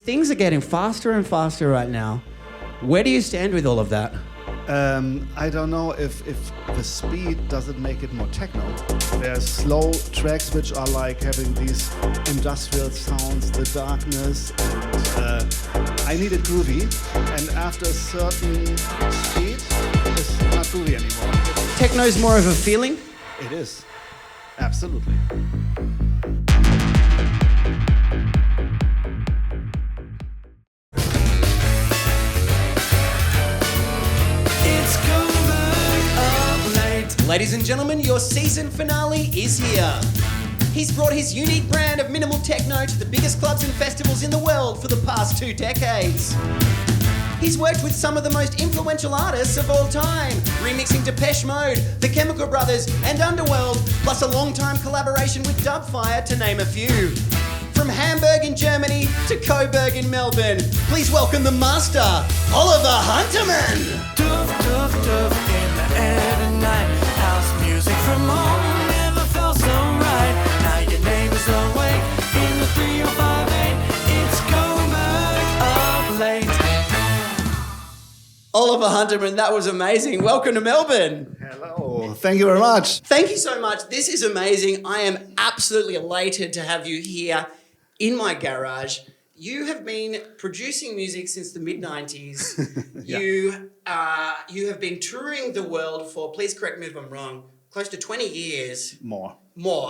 Things are getting faster and faster right now. Where do you stand with all of that? I don't know if the speed doesn't make it more techno. There's slow tracks which are like having these industrial sounds, the darkness, and I need it groovy. And after a certain speed, it's not groovy anymore. Techno's more of a feeling? It is, absolutely. Ladies and gentlemen, your season finale is here. He's brought his unique brand of minimal techno to the biggest clubs and festivals in the world for the past 2 decades. He's worked with some of the most influential artists of all time, remixing Depeche Mode, The Chemical Brothers and Underworld, plus a long-time collaboration with Dubfire, to name a few. From Hamburg in Germany to Coburg in Melbourne, please welcome the master, Oliver Huntemann. Doof, doof, doof in the air tonight. House music from home never felt so right. Now your neighbors awake in the 3058. It's Coburg up late. Oliver Huntemann, that was amazing. Welcome to Melbourne. Hello, thank you very much. Thank you so much. This is amazing. I am absolutely elated to have you here in my garage. You have been producing music since the mid-90s. Yeah. You have been touring the world for, please correct me if I'm wrong, close to 20 years. More,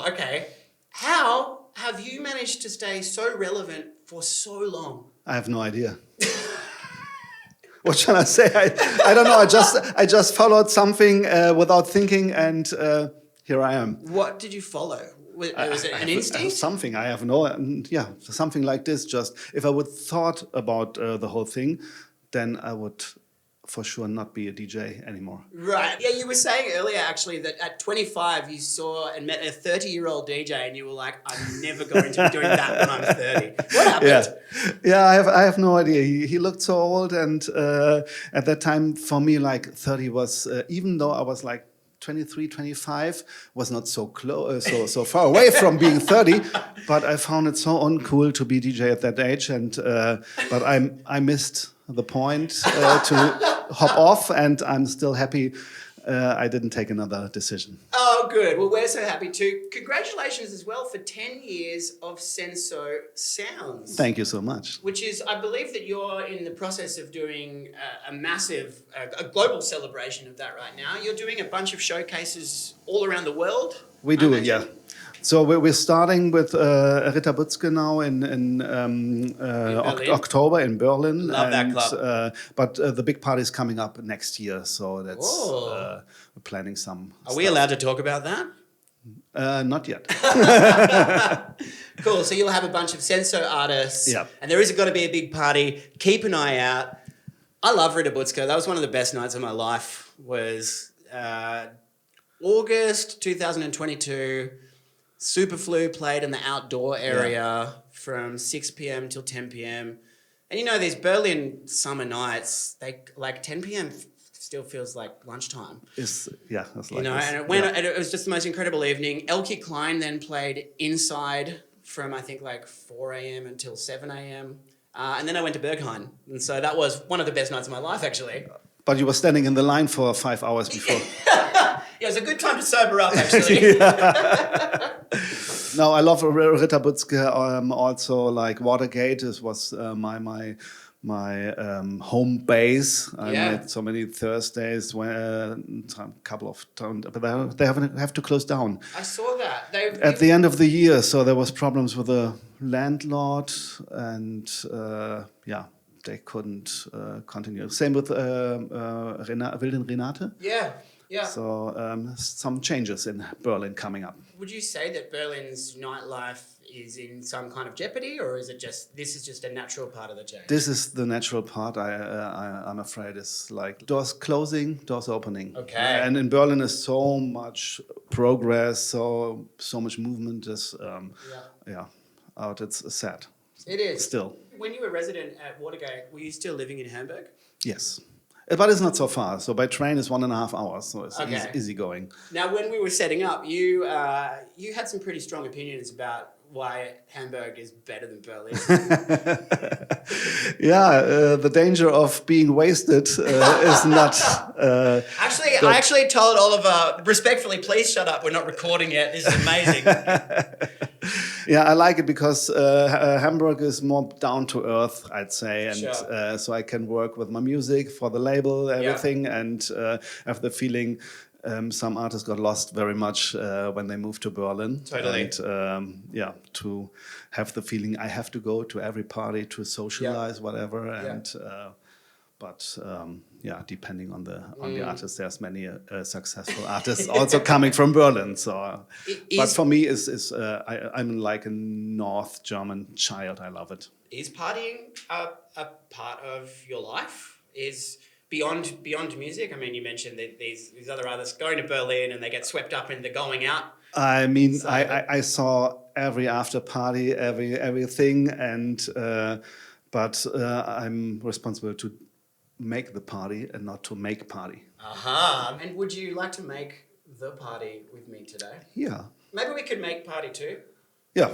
okay. How have you managed to stay so relevant for so long? I have no idea. What shall I say? I don't know. I just followed something without thinking, and here I am. What did you follow? Was it an instinct? Something. I have no. Yeah, something like this. Just if I would thought about the whole thing, then I would for sure not be a DJ anymore. Right. Yeah, you were saying earlier actually that at 25 you saw and met a 30-year-old DJ and you were like, I'm never going to be doing that when I'm 30. What happened? Yeah. I have no idea. He looked so old, and at that time for me, like 30 was even though I was like 23, 25, was not so close, so far away from being 30, but I found it so uncool to be DJ at that age, and but I missed the point to hop off, and I'm still happy I didn't take another decision. Oh, good. Well, we're so happy too. Congratulations as well for 10 years of Senso Sounds. Thank you so much. Which is, I believe that you're in the process of doing a massive, a global celebration of that right now. You're doing a bunch of showcases all around the world. We do, yeah. So we're starting with Ritter Butzke now in October in Berlin. Love that club. But the big party is coming up next year, so that's we're planning some. Are we allowed to talk about that? Not yet. Cool. So you'll have a bunch of Senso artists. Yeah. And there is going to be a big party. Keep an eye out. I love Ritter Butzke. That was one of the best nights of my life. Was August 2022. Superflu played in the outdoor area from 6 p.m. till 10 p.m. And you know, these Berlin summer nights, they like 10 p.m. still feels like lunchtime. That's like, you know, and it was just the most incredible evening. Elke Klein then played inside from I think like 4 a.m. until 7 a.m. And then I went to Berghain. And so that was one of the best nights of my life, actually. But you were standing in the line for 5 hours before. Yeah, it was a good time to sober up, actually. No, I love Ritter Butzke. Also, like Watergate, this was my home base. I made so many Thursdays when a couple of times, but they have to close down. I saw that. At the end of the year, so there was problems with the landlord, and they couldn't continue. Same with Wilden Renate. Yeah. So some changes in Berlin coming up. Would you say that Berlin's nightlife is in some kind of jeopardy, or is it this is just a natural part of the change? This is the natural part. I'm afraid it's like doors closing, doors opening. Okay. And in Berlin is so much progress, so much movement. Is it's sad. It is still. When you were resident at Watergate, were you still living in Hamburg? Yes. But it's not so far. So by train it's 1.5 hours. So it's easy going. Now, when we were setting up, you had some pretty strong opinions about why Hamburg is better than Berlin. The danger of being wasted is not. I actually told Oliver, respectfully, please shut up. We're not recording yet. This is amazing. Yeah, I like it because Hamburg is more down to earth, I'd say, and Sure. so I can work with my music for the label, everything, and have the feeling. Some artists got lost very much when they moved to Berlin. Totally. And to have the feeling I have to go to every party to socialize, whatever. And depending on the artist, there's many successful artists also coming from Berlin. So, but for me, I'm like a North German child. I love it. Is partying a part of your life? Is beyond music? I mean, you mentioned that these other artists going to Berlin and they get swept up in the going out. I mean, I saw every after party, everything, and but I'm responsible to make the party and not to make party. Aha! And would you like to make the party with me today? Yeah. Maybe we could make party too. Yeah.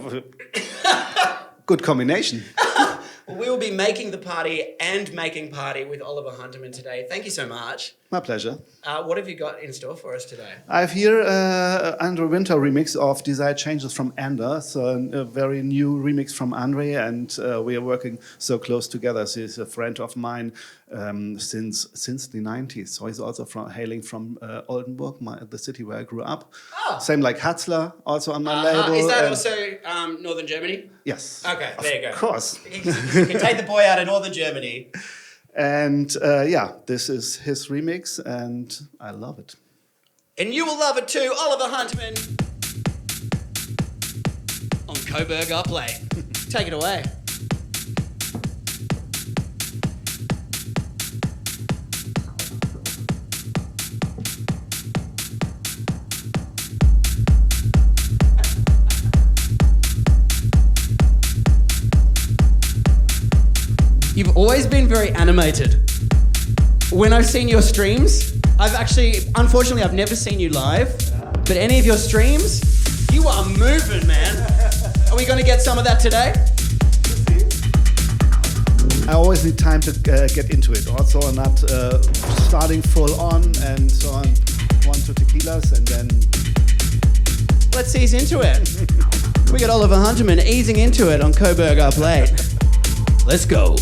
Good combination. We will be making the party and making party with Oliver Huntemann today. Thank you so much. My pleasure. What have you got in store for us today? I have here André Winter remix of Desire Changes from AENDER. So a very new remix from André, and we are working so close together. So he's a friend of mine since the 90s. So he's also hailing from Oldenburg, the city where I grew up. Oh. Same like Hatzler, also on my label. Is that also Northern Germany? Yes. Okay, there you go. Of course. You can take the boy out of Northern Germany. And this is his remix, and I love it. And you will love it too, Oliver Huntemann on Coburg Up Late. Take it away. You've always been very animated. When I've seen your streams, unfortunately, I've never seen you live, but any of your streams, you are moving, man. Are we going to get some of that today? I always need time to get into it. Also, not starting full on and so on. 1, 2 tequilas and then... Let's ease into it. We got Oliver Huntemann easing into it on Coburg Up Late. Let's go.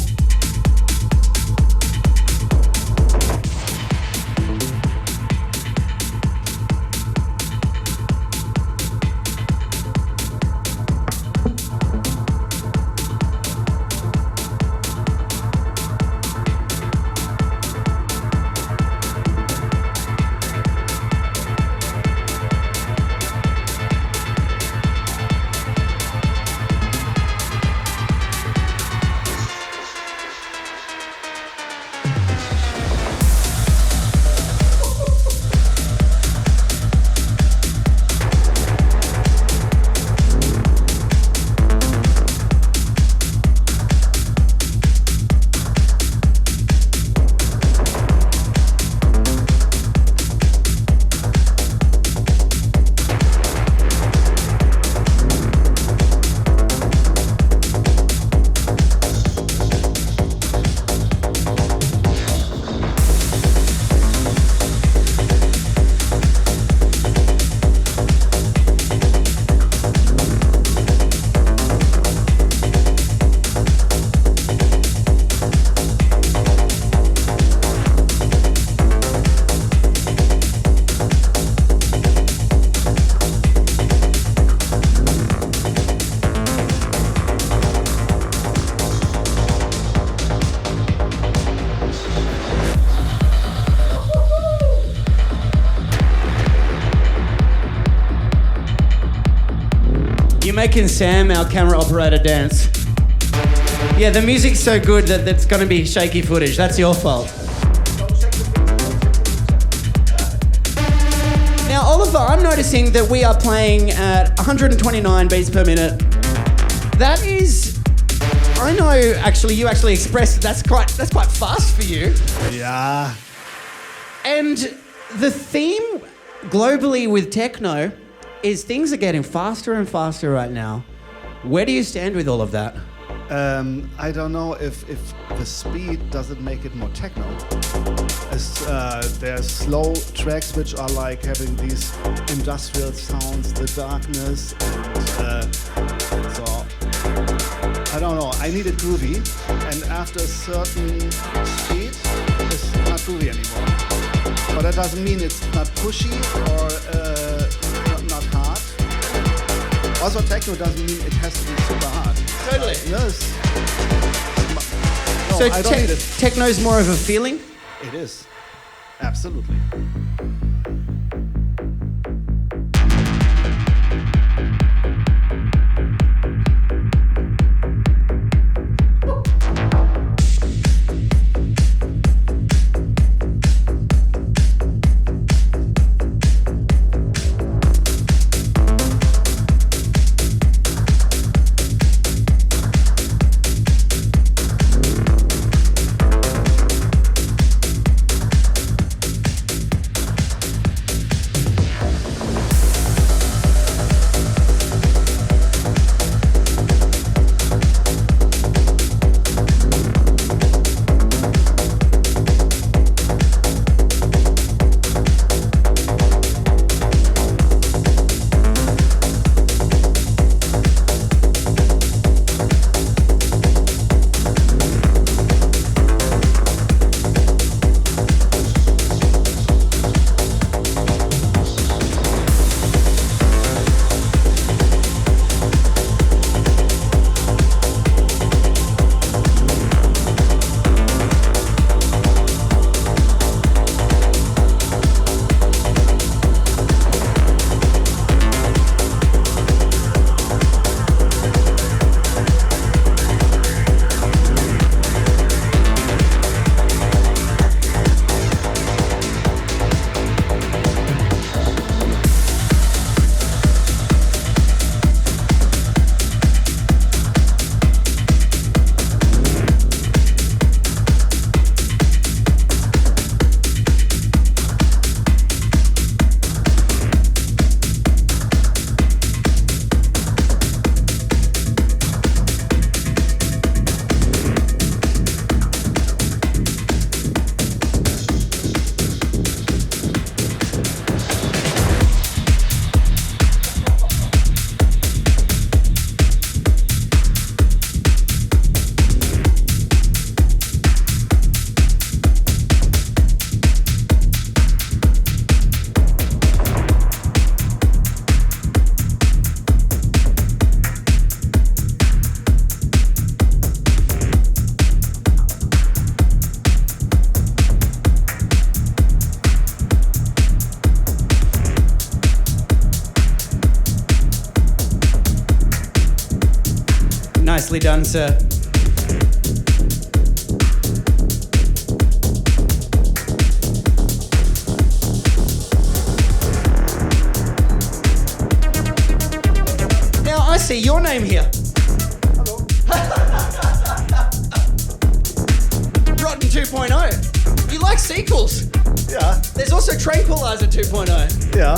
Making Sam, our camera operator, dance. Yeah, the music's so good that it's going to be shaky footage. That's your fault. Now, Oliver, I'm noticing that we are playing at 129 beats per minute. That is, I know. Actually, you actually expressed that's quite fast for you. Yeah. And the theme globally with techno is things are getting faster and faster right now. Where do you stand with all of that? I don't know if the speed doesn't make it more techno. There's slow tracks which are like having these industrial sounds, the darkness, and so I don't know. I need it groovy, and after a certain speed, it's not groovy anymore. But that doesn't mean it's not pushy or not hard. Also, techno doesn't mean it has to be super hard. Totally. Yes. No, So I don't need it. techno's more of a feeling? It is. Absolutely. Nicely done, sir. Now I see your name here. Hello. Rotten 2.0. You like sequels? Yeah. There's also Tranquilizer 2.0. Yeah.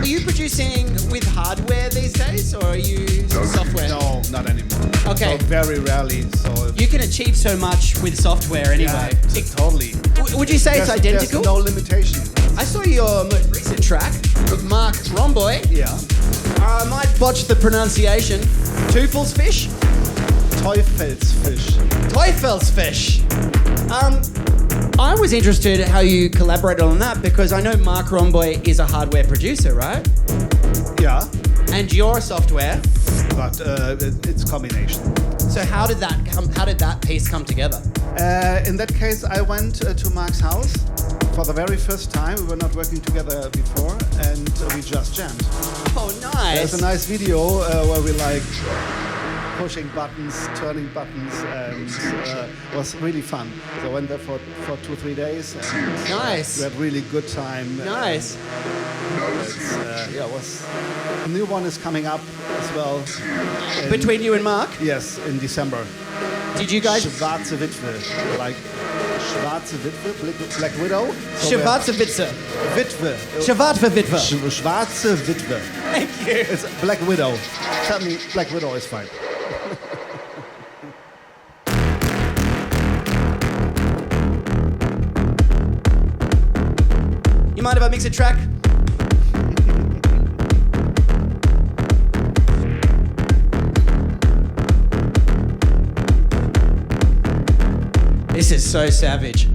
Are you producing with hardware these days, or are you software? No, not anymore. Okay. So very rarely. So You can achieve so much with software anyway. yeah, totally. Would you say it's identical? There's no limitation. I saw your most recent track with Mark Poolboi. Yeah. I might botch the pronunciation. Teufelsfish? Teufelsfish. Teufelsfish. I was interested how you collaborated on that because I know Mark Poolboi is a hardware producer, right? Yeah. And you're software. But it's combination. So how did that piece come together? In that case, I went to Mark's house for the very first time. We were not working together before, and we just jammed. Oh, nice. There's a nice video where we like pushing buttons, turning buttons, and it was really fun. So I went there for 2-3 days. And, Nice. We had really good time. Nice. Yeah, it was. A new one is coming up as well. Between you and Mark? Yes, in December. Did you guys? Schwarze Witwe, like Schwarze Witwe, Black Widow. Schwarze Witwe. Witwe. Schwarze Witwe. Schwarze Witwe. Thank you. It's Black Widow. tell me Black Widow is fine. You mind if I mix a track? This is so savage.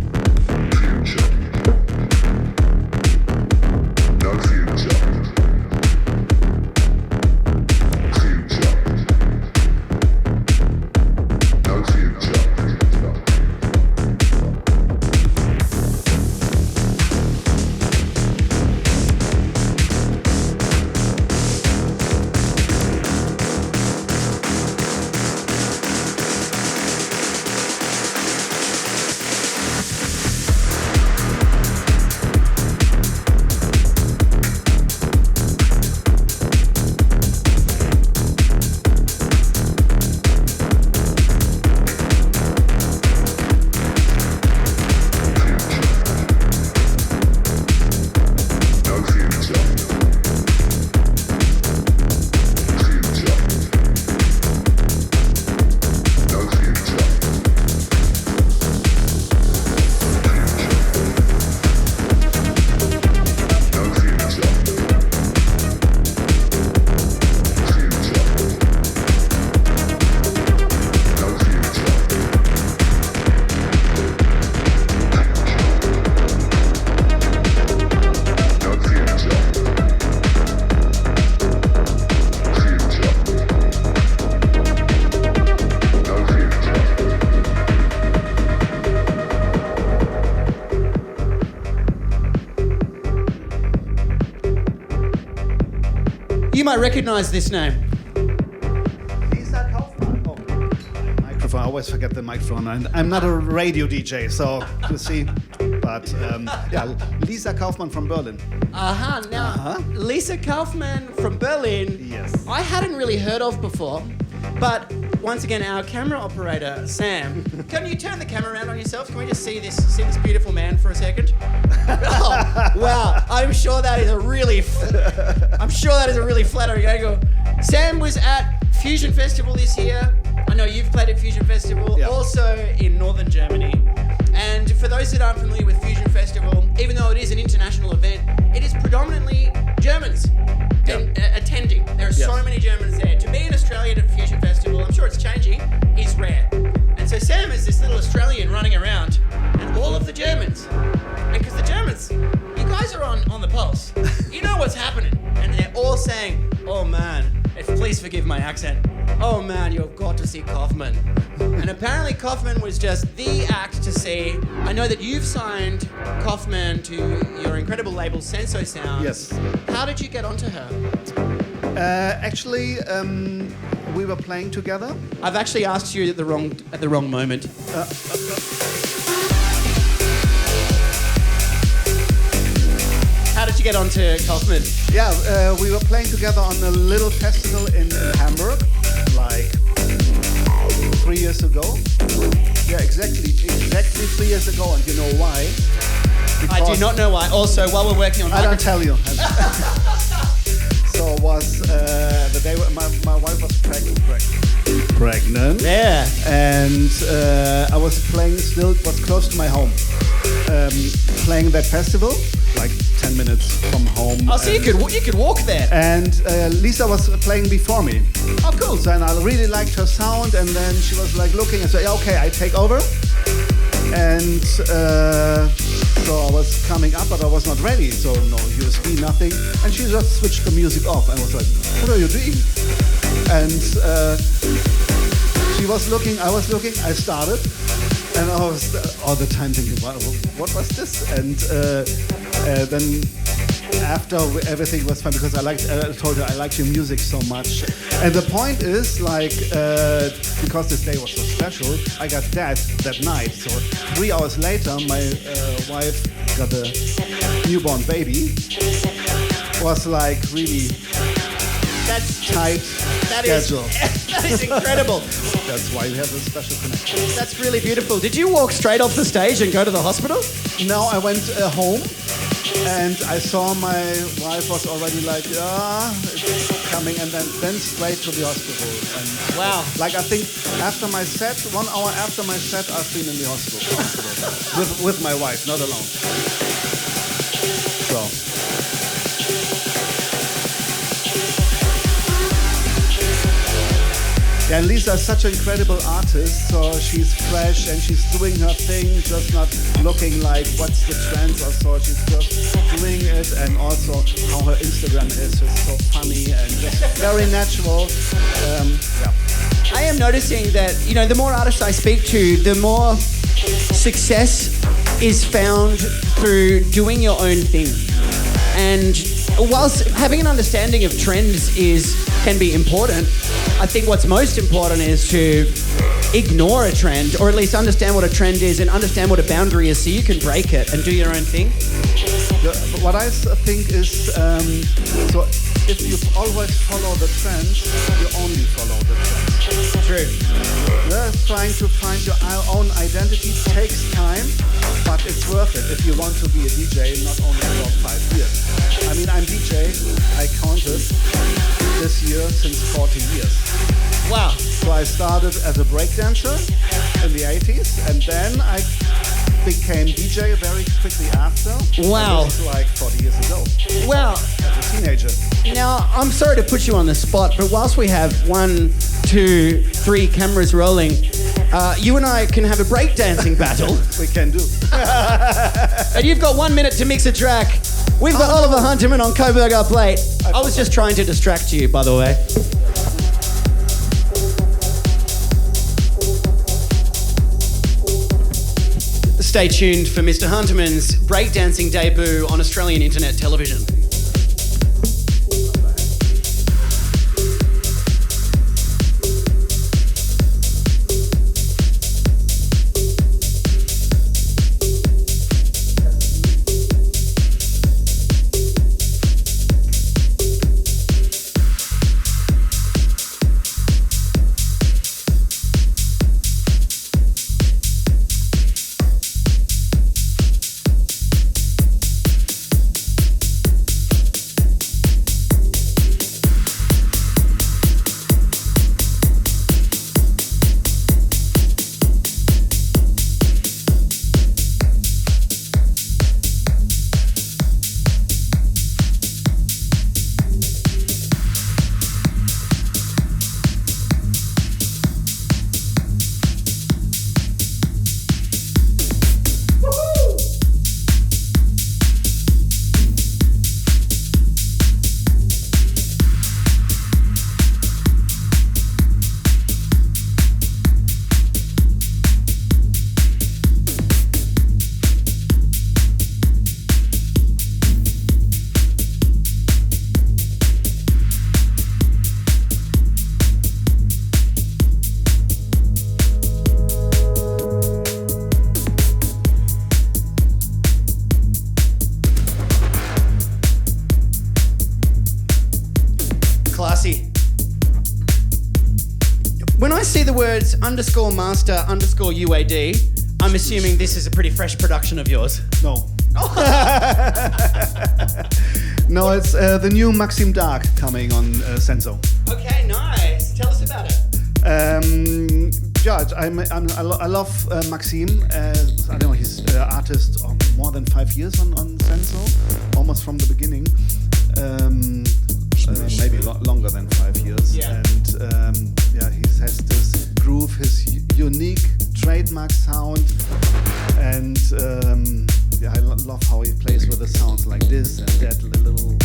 You might recognize this name. Lisa Kaufmann. Oh, microphone. I always forget the microphone. I'm not a radio DJ, so you see. But yeah, Lisa Kaufmann from Berlin. Now, Lisa Kaufmann from Berlin. Yes. I hadn't really heard of before, but once again, our camera operator, Sam, can you turn the camera around on yourself? Can we just see this beautiful man for a second? Oh, wow. I'm sure that is a really flattering angle. Sam was at Fusion Festival this year. I know you've played at Fusion Festival, also in Northern Germany. And for those that aren't familiar with Fusion Festival, even though it is an international event, it is predominantly Germans attending. There are so many Germans there. To be an Australian at Fusion Festival, I'm sure it's changing, is rare. And so Sam is this little Australian running around, and all of the Germans. And because the Germans, you guys are on the pulse. You know what's happening. And they're all saying, oh man, please forgive my accent. Oh man, you've got to see Kaufmann. And apparently Kaufmann was just the act to see. I know that you've signed Kaufmann to your incredible label Senso Sounds. Yes. How did you get onto her? Actually, we were playing together. I've actually asked you at the wrong moment. How did you get onto Kaufmann? Yeah, we were playing together on a little festival in Hamburg, like 3 years ago. Yeah, exactly 3 years ago, and you know why? I do not know why. Also, while we're working on... I don't tell you. So it was the day my wife was pregnant. Yeah. And I was playing still, it was close to my home. Playing that festival, like 10 minutes from home. Oh, so you could walk there. And Lisa was playing before me. Oh, cool. So, and I really liked her sound, and then she was like looking and said, yeah, okay, I take over. And so I was coming up, but I was not ready. So no USB, nothing. And she just switched the music off and was like, what are you doing? And she was looking, I was looking, I started. And I was all the time thinking, what was this? And then after everything was fine, because I told her I liked your music so much. And the point is, like, because this day was so special, I got that night. So 3 hours later, my wife got a newborn baby. Was like really tight schedule. That is incredible. That's why we have a special connection. That's really beautiful. Did you walk straight off the stage and go to the hospital? No, I went home And I saw my wife was already like, it's coming, and then straight to the hospital. And Wow. like I think after my set, 1 hour after my set, I've been in the hospital with my wife, not alone. So. Yeah, and Lisa's such an incredible artist, so she's fresh and she's doing her thing, just not looking like what's the trends or so. She's just doing it, and also how her Instagram is just so funny and just very natural. I am noticing that, you know, the more artists I speak to, the more success is found through doing your own thing. And whilst having an understanding of trends can be important, I think what's most important is to ignore a trend, or at least understand what a trend is and understand what a boundary is so you can break it and do your own thing. What I think is, so if you always follow the trends, you only follow the trends. True. Trying to find your own identity takes time, but it's worth it if you want to be a DJ, not only for 5 years. I mean, I'm DJ, I counted this year since 40 years. Wow. So I started as a breakdancer in the 80s, and then I became DJ very quickly after. Wow. This is like 40 years ago. Wow. As a teenager. Now, I'm sorry to put you on the spot, but whilst we have 1, 2, 3 cameras rolling, you and I can have a breakdancing battle. We can do. And you've got 1 minute to mix a track. We've got Oliver Huntemann on Coburg up late. I was just trying to distract you, by the way. Stay tuned for Mr. Huntemann's breakdancing debut on Australian internet television. When I see the words _master_UAD, I'm assuming this is a pretty fresh production of yours. No. No, it's the new MAKSIM Dark coming on Senso. Okay, nice. Tell us about it. Yeah, I love MAKSIM. I don't know, he's an artist of more than 5 years on Senso, almost from the beginning. Maybe longer than 5 years. Yeah. And yeah, he has this groove, his unique trademark sound, and yeah, I love how he plays with the sounds like this and that, little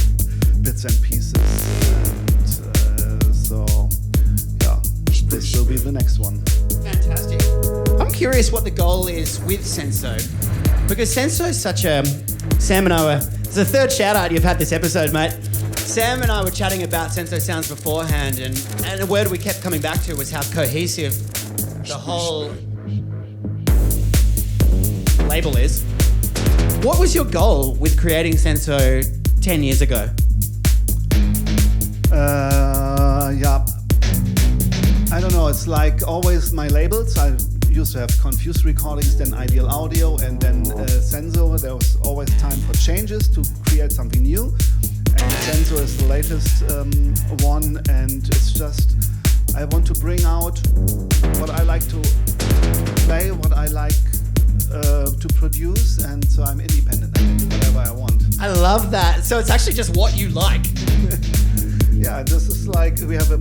bits and pieces. And so, yeah, this will be the next one. Fantastic. I'm curious what the goal is with Senso, because Senso is such a... Sam and I were... It's the third shout out you've had this episode, mate. Sam and I were chatting about Senso Sounds beforehand, and a word we kept coming back to was how cohesive the whole label is. What was your goal with creating Senso 10 years ago? Yeah, I don't know. It's like always my labels. I used to have Confused Recordings, then Ideal Audio, and then Senso. There was always time for changes to create something new. And Senso is the latest one, and it's just, I want to bring out what I like to play, what I like to produce, and so I'm independent. I can do whatever I want. I love that. So it's actually just what you like. Yeah, this is like, we have a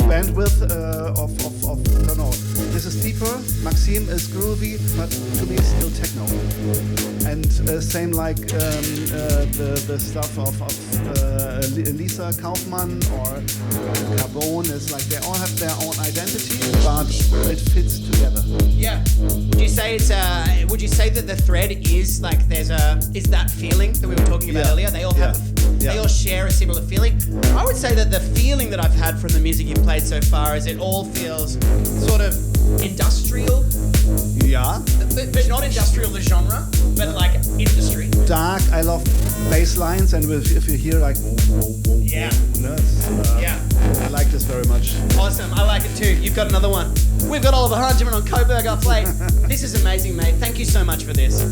bandwidth of I don't know. This is deeper. MAKSIM is groovy, but to me it's still techno. And same like the stuff of Lisa KAUFMANN or Carbone. Is like they all have their own identity, but it fits together. Yeah. Would you say it's would you say that the thread is like is that feeling that we were talking about earlier? They all have they all share a similar feeling. I would say that the feeling that I've had from the music you've played so far is it all feels sort of industrial. Yeah. But not industrial the genre, but like industry. Dark. I love bass lines, and if you hear like yeah. I like this very much. Awesome. I like it too. You've got another one. We've got Oliver Huntemann on Coburg up late. This is amazing, mate. Thank you so much for this.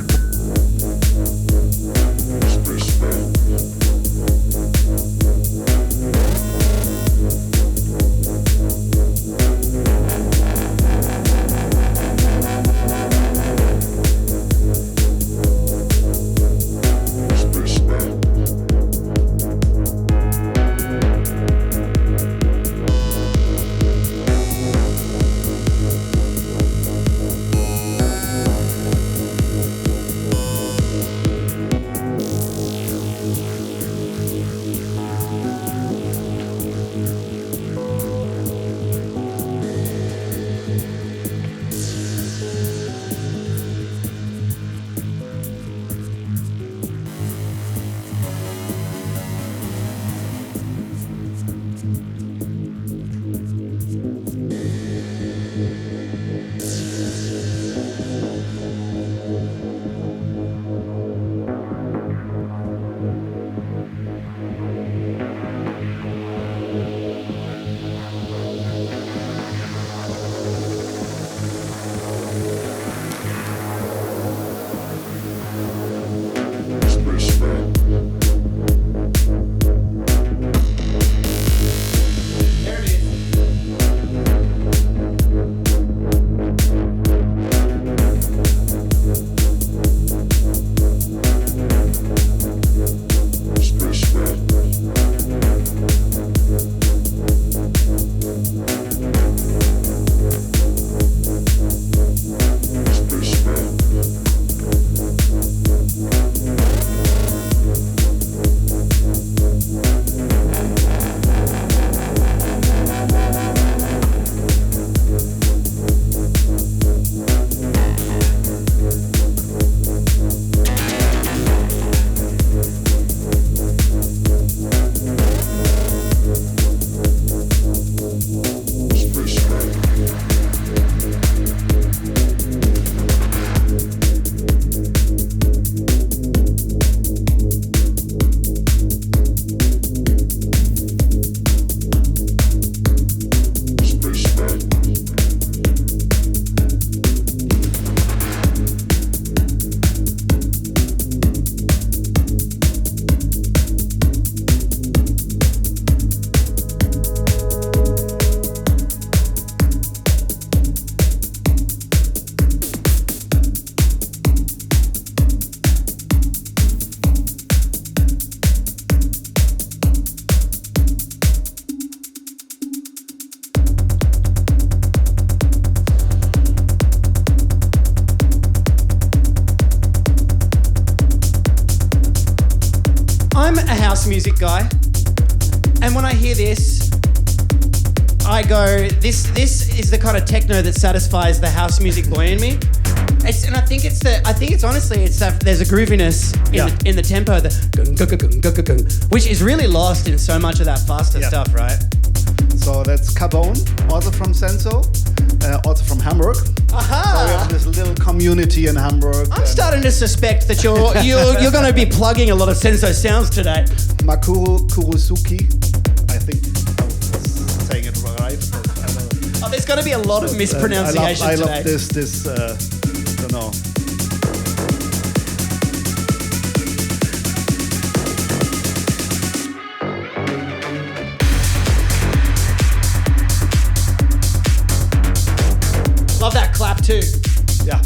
house music guy, and when I hear this, I go, this is the kind of techno that satisfies the house music boy in me. There's a grooviness in the tempo, which is really lost in so much of that faster stuff, right? So that's Carbone, also from Senso, also from Hamburg. Aha! So we have this little community in Hamburg. I'm starting to suspect that you're going to be plugging a lot of Senso Sounds today. Makkuro, Kurosuke, I think I was saying it right. there's going to be a lot of mispronunciation I today. love this, don't know. Love that clap too. Yeah.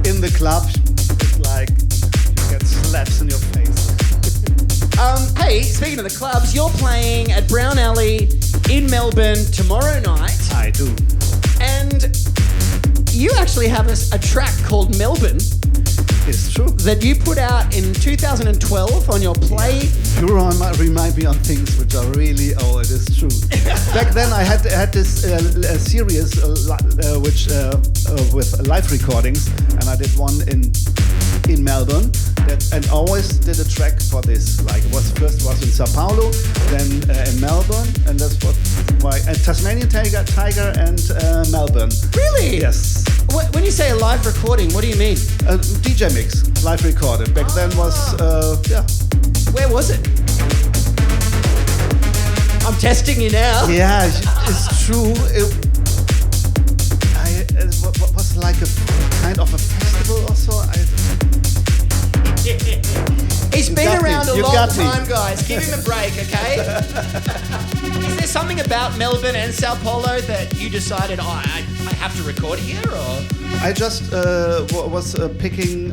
In the club, it's like you get slaps in your face. Hey, speaking of the clubs, you're playing at Brown Alley in Melbourne tomorrow night. I do. And you actually have a track called Melbourne It's true. that you put out in 2012 on your Play. You remind me on things which are really old. It's true. Back then, I had this series which with live recordings, and I did one in Melbourne. And always did a track for this. Like first was in Sao Paulo, then in Melbourne, and that's why Tasmanian Tiger and Melbourne. Really? Yes. When you say a live recording, what do you mean? DJ mix, live recorded. Back then was yeah. Where was it? I'm testing you now. Yeah, it's true. It was like a kind of a festival or so. He's been around a You long got me. time, guys. Give him a break, okay? Is there something about Melbourne and Sao Paulo that you decided, I have to record here, or? I just was picking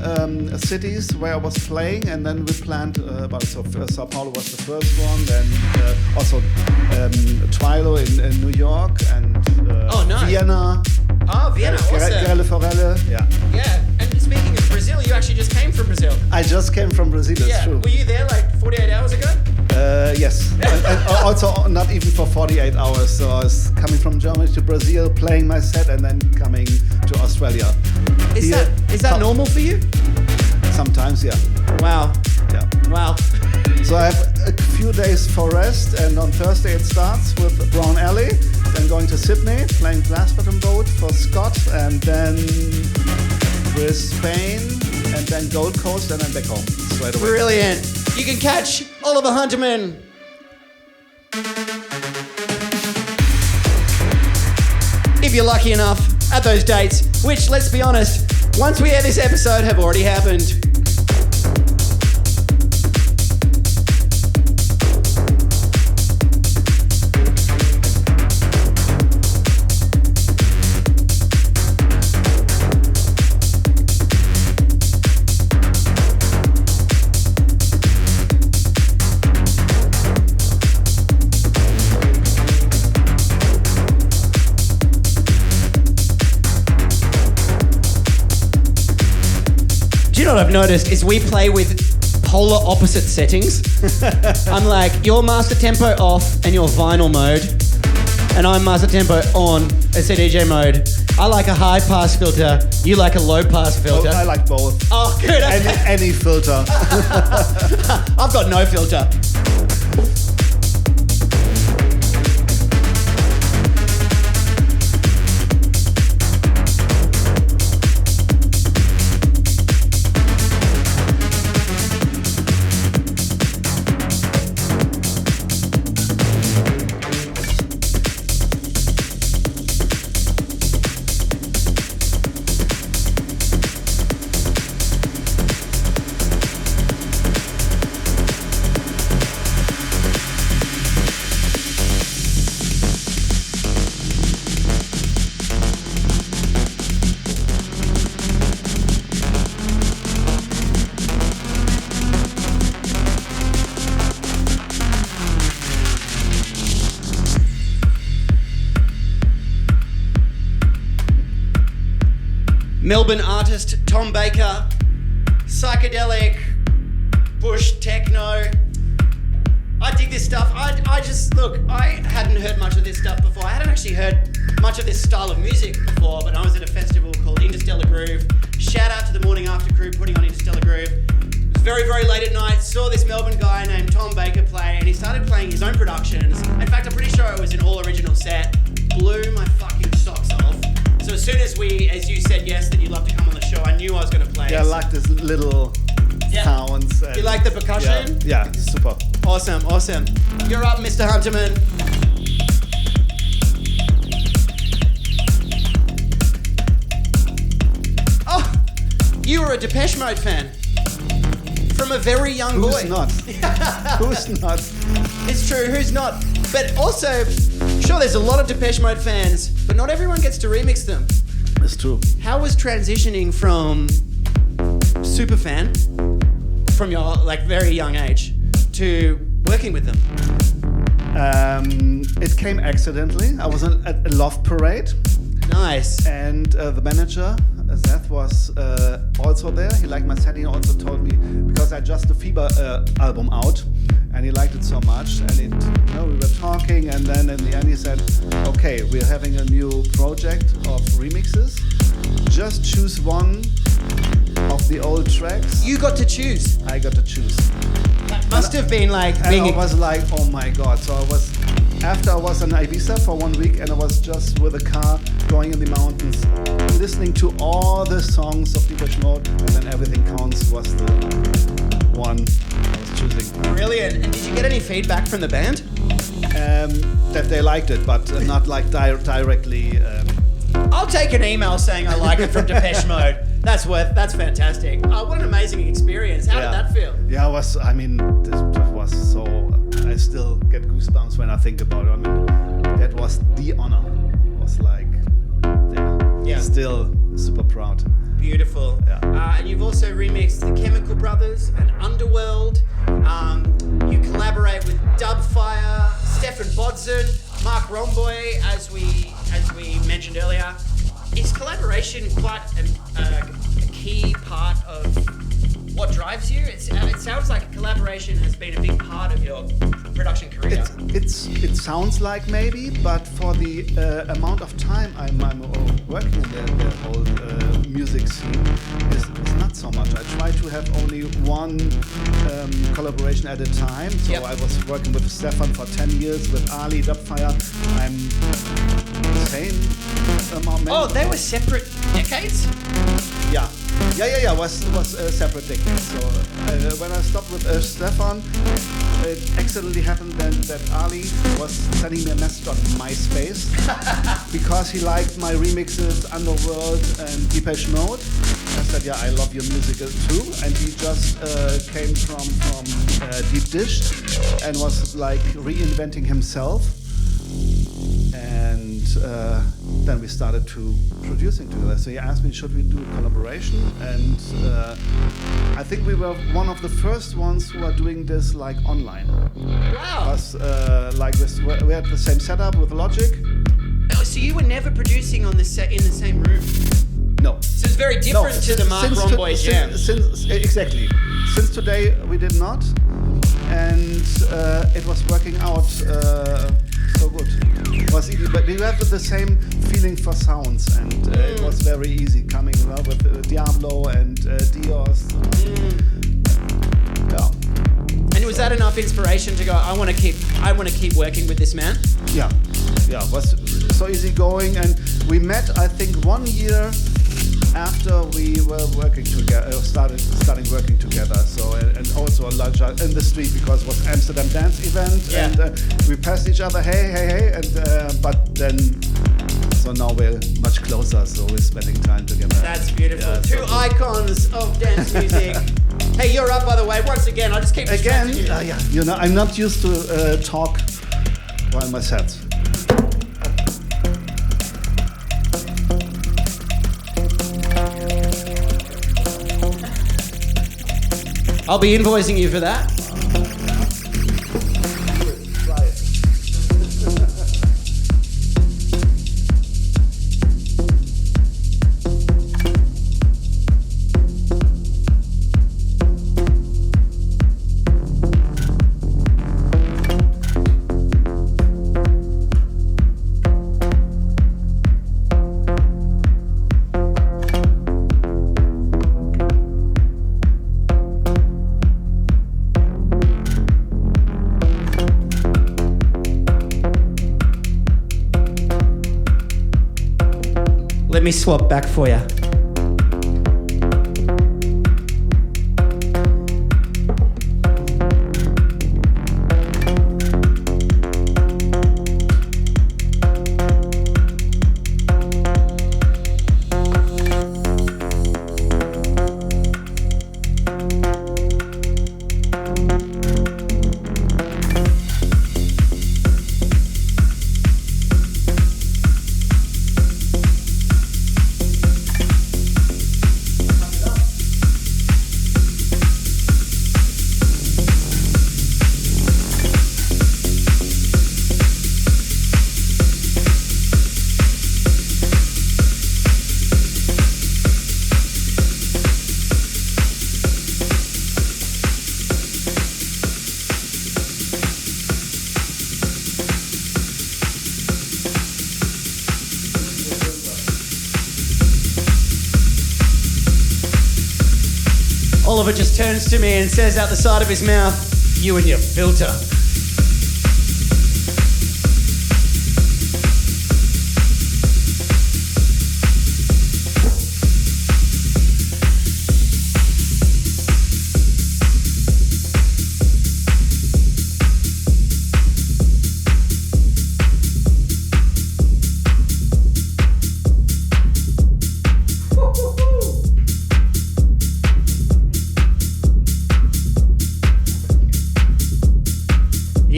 cities where I was playing, and then we planned Sao Paulo was the first one, then also Twilo in New York, and nice. Vienna. Oh, Vienna, awesome. Grelle Forelle, yeah. Yeah, and speaking of Brazil, you actually just came from Brazil. I just came from Brazil, that's true. Were you there like 48 hours ago? Yes, and also not even for 48 hours. So I was coming from Germany to Brazil, playing my set, and then coming to Australia. Is that normal for you? Sometimes, yeah. Wow. Yeah. Wow. So I have a few days for rest, and on Thursday it starts with Brown Alley, then going to Sydney, playing Glass Bottom Boat for Scott, and then Brisbane, and then Gold Coast, and then back home straight away. Brilliant. You can catch Oliver Huntemann. If you're lucky enough at those dates, which, let's be honest, once we air this episode, have already happened. What I've noticed is we play with polar opposite settings. I'm like, you're master tempo off and you're vinyl mode, and I'm master tempo on as a DJ mode. I like a high pass filter, you like a low pass filter. I like both. Oh, good. Any filter. I've got no filter. Melbourne artist Tom Baker, psychedelic, bush techno. I dig this stuff. I just, look, I hadn't heard much of this stuff before. I hadn't actually heard much of this style of music before, but I was at a festival called Interstellar Groove. Shout out to the Morning After crew putting on Interstellar Groove. It was very, very late at night. Saw this Melbourne guy named Tom Baker play, and he started playing his own productions. In fact, I'm pretty sure it was an all original set. Blew my fucking socks off. So as soon as you said yes, that you'd love to come on the show, I knew I was going to play. Yeah, I like this little sounds. You like the percussion? Yeah, super. Awesome, awesome. You're up, Mr. Huntemann. a Depeche Mode fan. From a very young boy. Who's not? Who's not? It's true, who's not? But also, sure, there's a lot of Depeche Mode fans, but not everyone gets to remix them. It's true. How was transitioning from super fan, from your very young age, to working with them? It came accidentally. I was at a Love Parade. Nice. And the manager, Seth, was also there. He liked my set. He also told me, because I just the Fever album out, and he liked it so much. And we were talking, and then in the end he said, okay, we're having a new project of remixes. Just choose one of the old tracks. You got to choose. I got to choose. That must have been like And being... I was like, oh my God. So after I was in Ibiza for 1 week, and I was just with a car going in the mountains, listening to all the songs of Depeche Mode, and then Everything Counts was the one I was choosing. Brilliant. And did you get any feedback from the band? That they liked it, but not like directly. I'll take an email saying I like it from Depeche Mode. That's fantastic. Oh, what an amazing experience. How did that feel? Yeah, this was so, I still get goosebumps when I think about it. I mean, that was the honor. It was like, still super proud. Beautiful. Yeah. And you've also remixed the Chemical Brothers and Underworld. You collaborate with Dubfire, Stefan Bodzen, Mark Romboy, as we mentioned earlier. Is collaboration quite a key part of what drives you? It sounds like collaboration has been a big part of your production career. It sounds like maybe, but for the amount of time I'm working in the whole music scene, is not so much. I try to have only one collaboration at a time. So I was working with Stefan for 10 years, with Ali, Dubfire. I'm the same amount. Oh, they were separate decades? Yeah. Was separate decades. So when I stopped with Stefan, it accidentally happened then that Ali was sending me a message on MySpace because he liked my remixes, Underworld and Depeche Mode. I said, yeah, I love your music too. And he just came from Deep Dish and was like reinventing himself. And then we started to producing together. So he asked me, should we do a collaboration? And I think we were one of the first ones who are doing this like online. Wow. Us, like this, we had the same setup with Logic. Oh, so you were never producing on the set in the same room? No. So it's very different to the Mark Romboy jam. Exactly. Since today we did not, and it was working out so good. It was easy, but we have the same feeling for sounds, and it was very easy coming with Diablo and Dios. Yeah. And was that enough inspiration to go, I want to keep working with this man? Yeah. It was so easy going, and we met I think 1 year after we were working together, starting working together. So and also a large in the street because it was Amsterdam dance event, and we passed each other, hey, and but then. So now we're much closer, so we're spending time together. That's beautiful. Yeah, Two icons of dance music. Hey, you're up, by the way. Once again, I just keep distracting you. Yeah. You know, I'm not used to talk while my sets. I'll be invoicing you for that. Let me swap back for you. Oliver just turns to me and says out the side of his mouth, "You and your filter."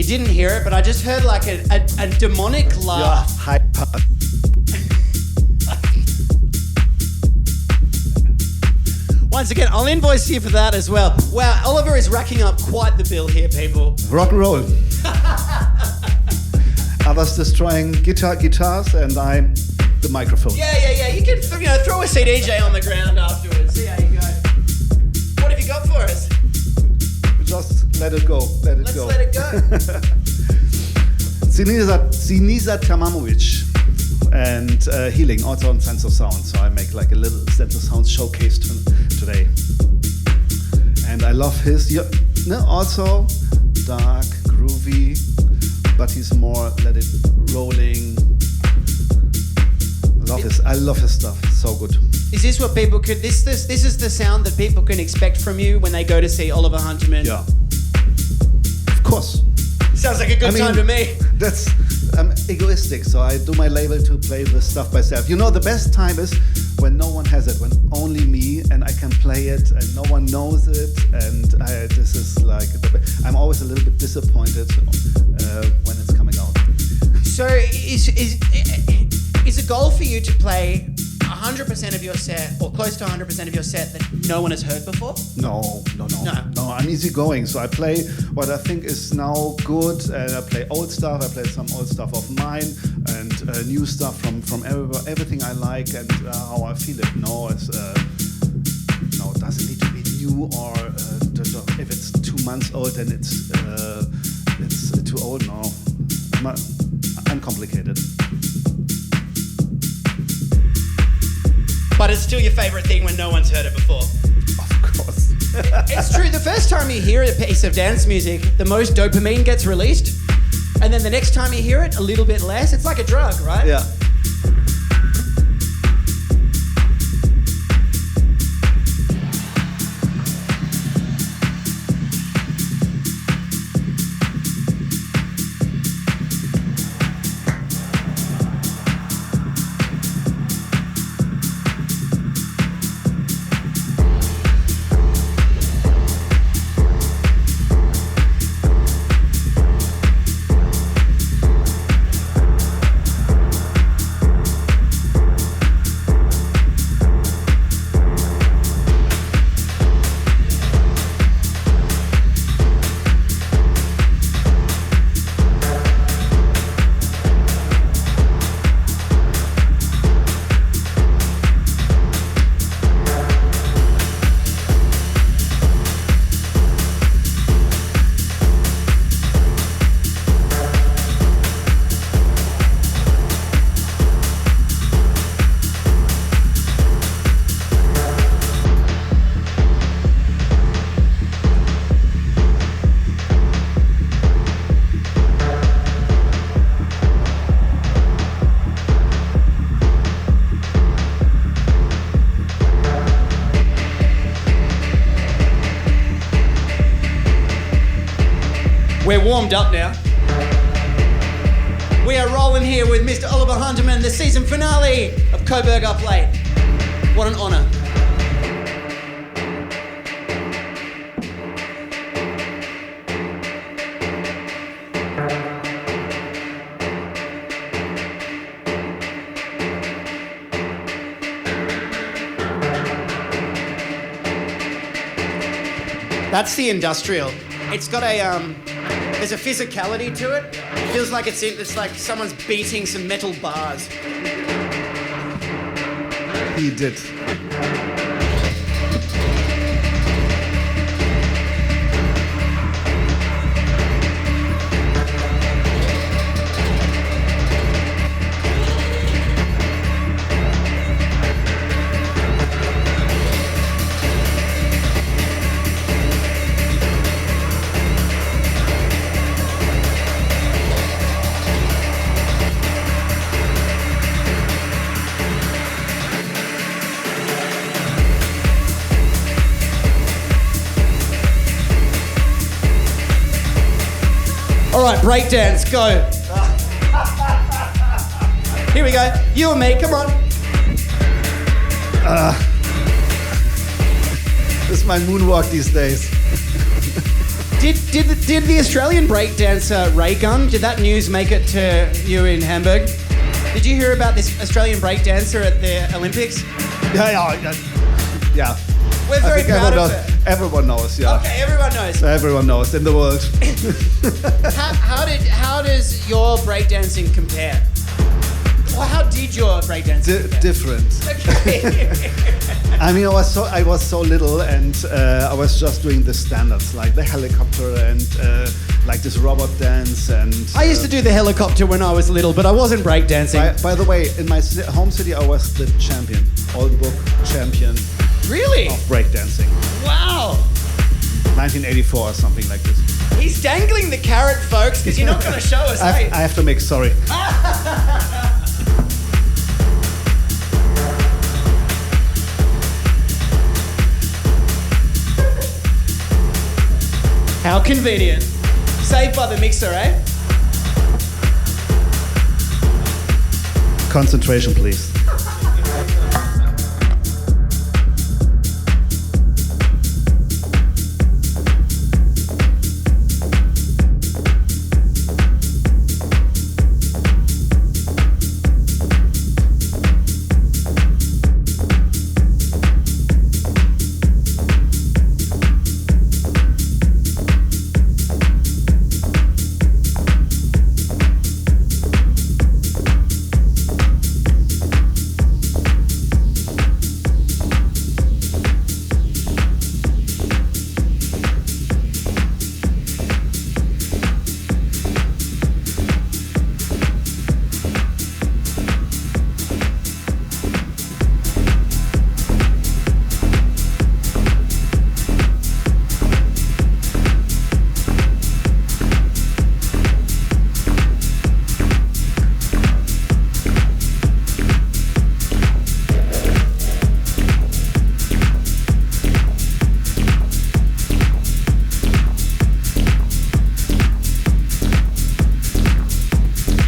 Didn't hear it, but I just heard like a demonic laugh. Yeah, hyper. Once again, I'll invoice you for that as well. Wow, Oliver is racking up quite the bill here, people. Rock and roll. Others destroying guitars, and I'm the microphone. Yeah. You can throw a CDJ on the ground afterwards. See how you go. What have you got for us? Just let it go. Let's let it go. SINISA TAMAMOVIC and Healing, also on Senso Sounds. So I make like a little Senso Sounds showcase today. And I love his, also dark, groovy, but he's more let it rolling. I love his stuff. It's so good. Is this what people could? This is the sound that people can expect from you when they go to see Oliver Huntemann? Yeah. Of course. Sounds like a good time to me. I'm egoistic, so I do my label to play the stuff myself. The best time is when no one has it, when only me, and I can play it, and no one knows it, and this is like, I'm always a little bit disappointed when it's coming out. So is a goal for you to play 100% of your set, or close to 100% of your set, that no one has heard before? No. I'm easygoing, so I play what I think is now good, and I play old stuff. I play some old stuff of mine, and new stuff from everything I like and how I feel it. It doesn't need to be new, or if it's 2 months old, then it's too old. No, uncomplicated. But it's still your favorite thing when no one's heard it before. Of course. It's true, the first time you hear a piece of dance music, the most dopamine gets released. And then the next time you hear it, a little bit less. It's like a drug, right? Yeah. We're warmed up now. We are rolling here with Mr. Oliver Huntemann, the season finale of Coburg Up Late. What an honour. That's the industrial. It's got there's a physicality to it. It feels like it's like someone's beating some metal bars. He did. breakdance. Go. Here we go. You and me, come on. This is my moonwalk these days. Did the Australian breakdancer Ray Gun, did that news make it to you in Hamburg? Did you hear about this Australian breakdancer at the Olympics? Yeah. We're very proud of it. Everyone knows, yeah. Okay, everyone knows. Everyone knows in the world. How does your breakdancing compare? Well, how did your breakdancing compare? Different. Okay. I mean, I was so little, and I was just doing the standards, like the helicopter and like this robot dance. And I used to do the helicopter when I was little, but I wasn't breakdancing. By the way, in my home city, I was the champion, Oldenburg champion. Really? Of breakdancing. Wow. 1984 or something like this. He's dangling the carrot, folks, because you're not going to show us. I have to make sorry. How convenient. Saved by the mixer, eh? Concentration, please.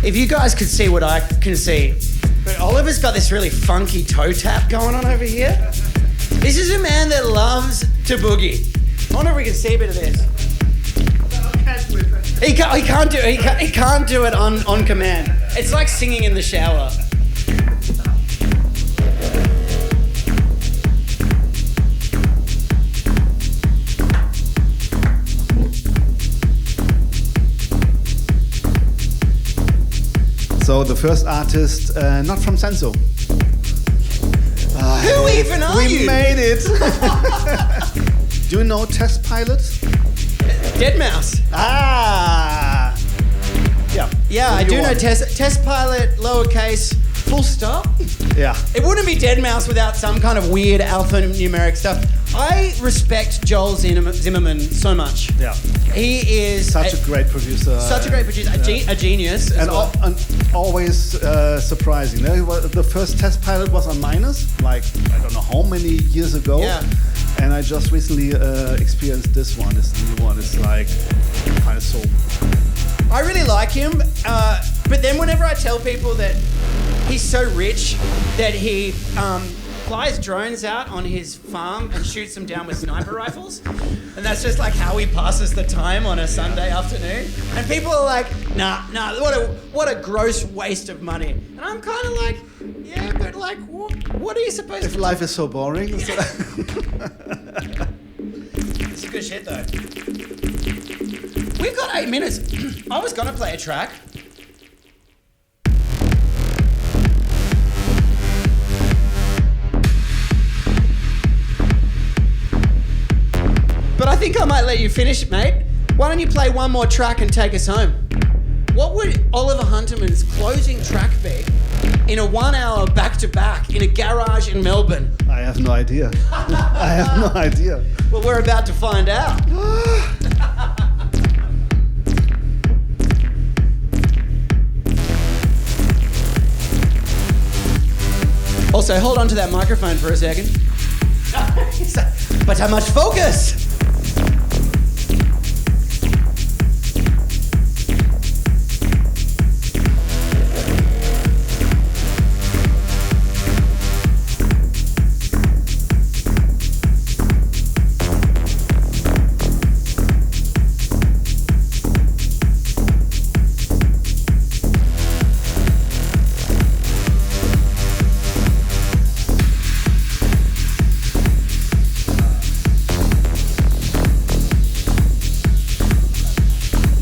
If you guys could see what I can see, but Oliver's got this really funky toe tap going on over here. This is a man that loves to boogie. I wonder if we can see a bit of this. He can't do it on command. It's like singing in the shower. So the first artist, not from Senso. Who even are you? We made it. Do you know TESTPILOT? Deadmau5. Ah. Yeah. Yeah, I do know TESTPILOT, lowercase, full stop. Yeah. It wouldn't be Deadmau5 without some kind of weird alphanumeric stuff. I respect Joel Zimmerman so much. Yeah. He is such a great producer. Such a great producer, a genius. And always surprising. The first TESTPILOT was on Minus, like I don't know how many years ago. Yeah. And I just recently experienced this one. This new one is like, I find it so. I really like him, but then whenever I tell people that he's so rich that he flies drones out on his farm and shoots them down with sniper rifles, and that's just like how he passes the time on a Sunday afternoon, and people are like, nah, what a gross waste of money. And I'm kind of like, yeah, but like, what are you supposed to do? If life is so boring. It's good shit though. We've got 8 minutes. I was gonna play a track. But I think I might let you finish, mate. Why don't you play one more track and take us home? What would Oliver Huntemann's closing track be in a 1 hour back-to-back in a garage in Melbourne? I have no idea. I have no idea. Well, we're about to find out. Also, hold on to that microphone for a second. But how much focus?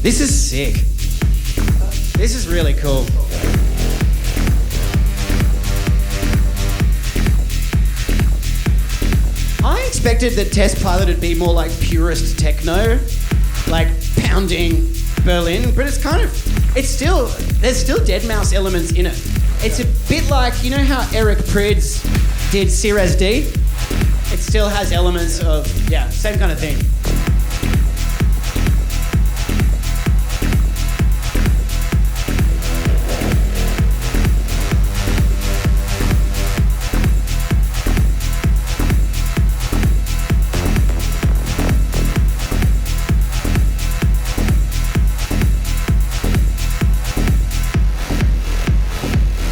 This is sick. This is really cool. I expected that TESTPILOT would be more like purist techno, like pounding Berlin, but it's kind of, there's still deadmau5 elements in it. It's a bit like, you know how Eric Prydz did Cirez D? It still has elements of, yeah, same kind of thing.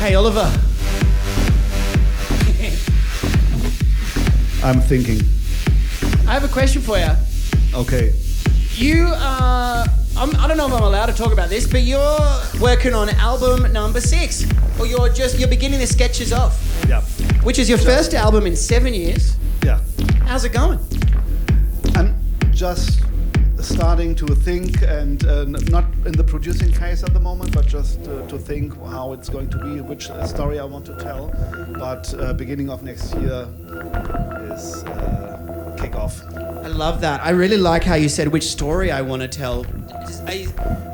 Hey, Oliver. I'm thinking. I have a question for you. Okay. You I don't know if I'm allowed to talk about this, but you're working on album number 6, or you're beginning the sketches off. Yeah. Which is your first album in 7 years. Yeah. How's it going? I'm just starting to think, and not in the producing phase at the moment, but just to think how it's going to be, which story I want to tell. But beginning of next year is kickoff. I love that. I really like how you said which story I want to tell.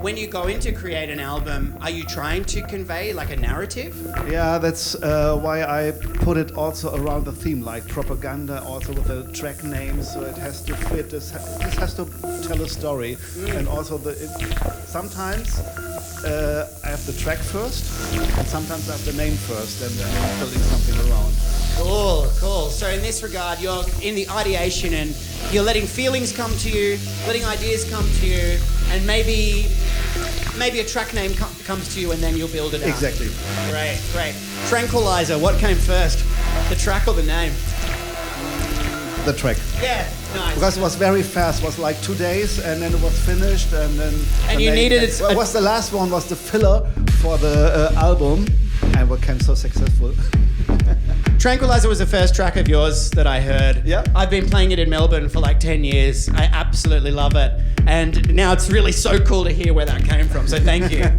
When you go in to create an album, are you trying to convey like a narrative? Yeah, that's why I put it also around the theme, like propaganda, also with the track names, so it has to fit. This has to tell a story, and also sometimes I have the track first, and sometimes I have the name first, and then I'm building something around. Cool. So in this regard, you're in the ideation and you're letting feelings come to you, letting ideas come to you, and maybe a track name comes to you and then you'll build it out. Exactly. Great. Tranquilizer, what came first? The track or the name? The track. Yeah, nice. Because it was very fast. It was like 2 days, and then it was finished, and then. And you needed it. Well, was the last one was the filler for the album, and what came so successful. Tranquilizer was the first track of yours that I heard. Yeah. I've been playing it in Melbourne for like 10 years. I absolutely love it. And now it's really so cool to hear where that came from. So thank you.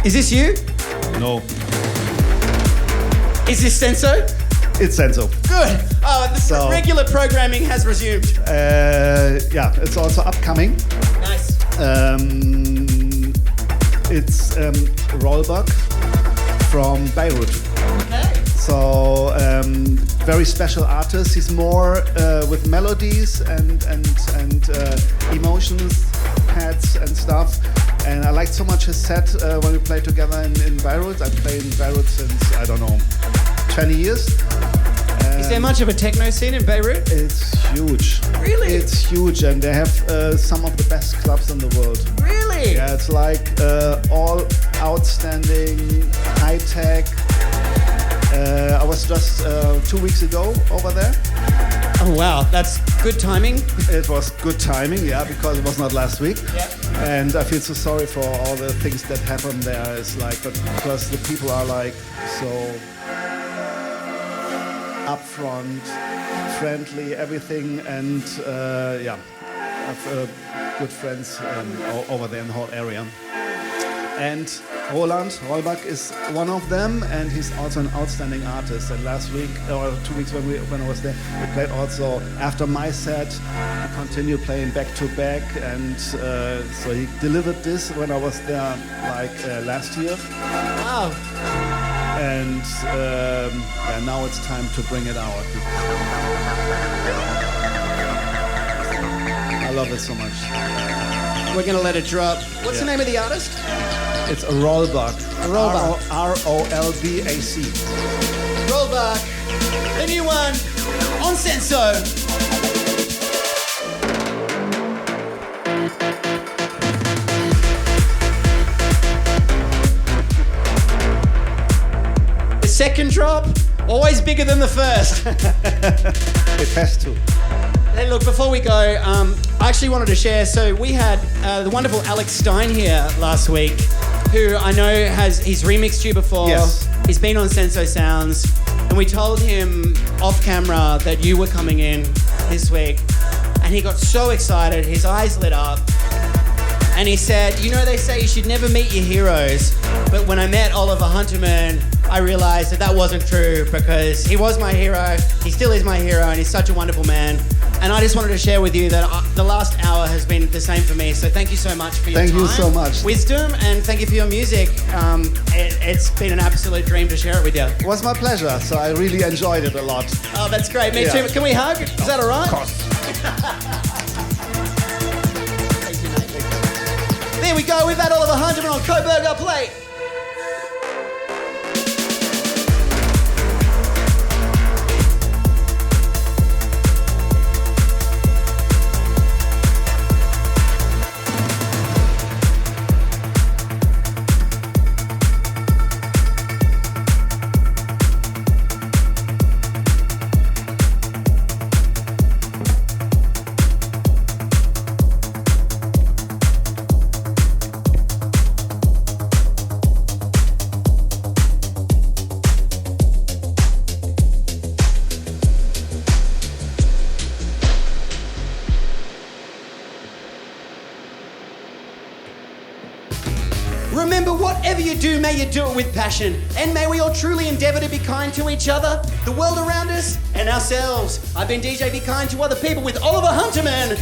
Is this you? No. Is this Senso? It's Senso. Good. The regular programming has resumed. Yeah, it's also upcoming. Nice. It's ROLBAC from Beirut. Okay. So very special artist. He's more with melodies and emotions, pads and stuff. And I liked so much his set when we played together in Beirut. I played in Beirut since, I don't know, 20 years. Is there much of a techno scene in Beirut? It's huge. Really? It's huge, and they have some of the best clubs in the world. Really? Yeah, it's like all outstanding, high tech. I was just 2 weeks ago over there. Oh wow, that's good timing. It was good timing, yeah, because it was not last week. Yeah. And I feel so sorry for all the things that happen there. It's like, but because the people are like so upfront, friendly, everything, and yeah, I have good friends over there in the whole area. And ROLBAC is one of them, and he's also an outstanding artist. And last week, or 2 weeks when I was there, we played also after my set. We continued playing back to back, and so he delivered this when I was there like last year. Wow. And yeah, now it's time to bring it out. I love it so much. We're gonna let it drop. What's the name of the artist? It's a ROLBAC. ROLBAC. ROLBAC. ROLBAC. The new one on Senso. The second drop, always bigger than the first. It has to. Hey, look, before we go, I actually wanted to share. So we had the wonderful Alex Stein here last week, who I know he's remixed you before. Yes. He's been on Senso Sounds, and we told him off camera that you were coming in this week, and he got so excited, his eyes lit up, and he said, you know, they say you should never meet your heroes, but when I met Oliver Huntemann, I realized that wasn't true, because he was my hero, he still is my hero, and he's such a wonderful man. And I just wanted to share with you that the last hour has been the same for me. So thank you so much for your time. Thank you so much. Wisdom, and thank you for your music. It's been an absolute dream to share it with you. It was my pleasure, so I really enjoyed it a lot. Oh, that's great. Me too. Can we hug? Is that all right? Of course. There we go. We've had Oliver Huntemann on Coburg Up Late. Remember, whatever you do, may you do it with passion. And may we all truly endeavour to be kind to each other, the world around us, and ourselves. I've been DJ Be Kind to Other People with Oliver Huntemann.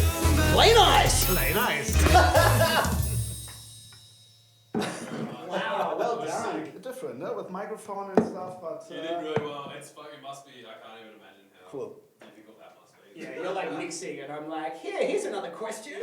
Play nice. Play nice. Wow, well done. Different, no? With microphone and stuff, but... You did really well. It must be, I can't even imagine how Cool. difficult that must be. Yeah, you're like mixing, and I'm like, here, here's another question.